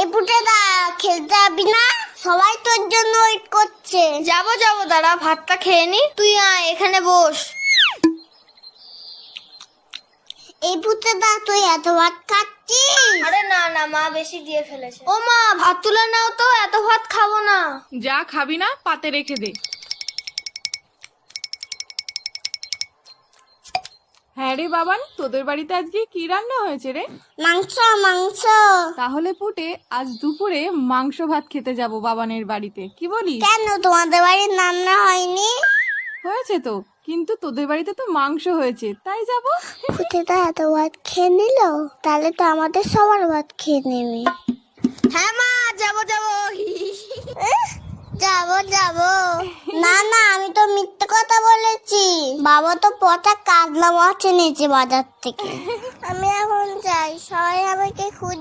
এ পুটেদা খেলতে যাবি না? সবাই তোর জন্য ওয়েট করছে। যাবো দাঁড়া, ভাতটা খেয়ে নি। তুই আয়, এখানে বস। এই পুটেদা তুই এত ভাত খাচ্ছিস? আরে না মা বেশি দিয়ে ফেলেছে। ও মা, ভাত তুলে নাও তো, এত ভাত খাবো না। যা খাবি না পাতে রেখে দে। হ্যাঁ রে বাবান, তোদের বাড়িতে আজকে কি রান্না হয়েছে রে? মাংস মাংস। তাহলে পুটে আজ দুপুরে মাংস ভাত খেতে যাব বাবানের বাড়িতে, কি বলিস? কেন তোমাদের বাড়ির রান্না হয়নি? হয়েছে তো, কিন্তু তোদের বাড়িতে তো মাংস হয়েছে, তাই যাব। পুটেদা এত ভাত খেয়ে নিল, তাহলে তো আমাদের সবার ভাত খেয়ে নেবে। হ্যাঁ মা, যাবো যাবো। না আমি তো মিথ্যে কথা বলেছি। বাবা তো পচা কাতলা মাছ এনেছে বাজার থেকে। আমি এখন যাই, সবাই আমাকে খুঁজে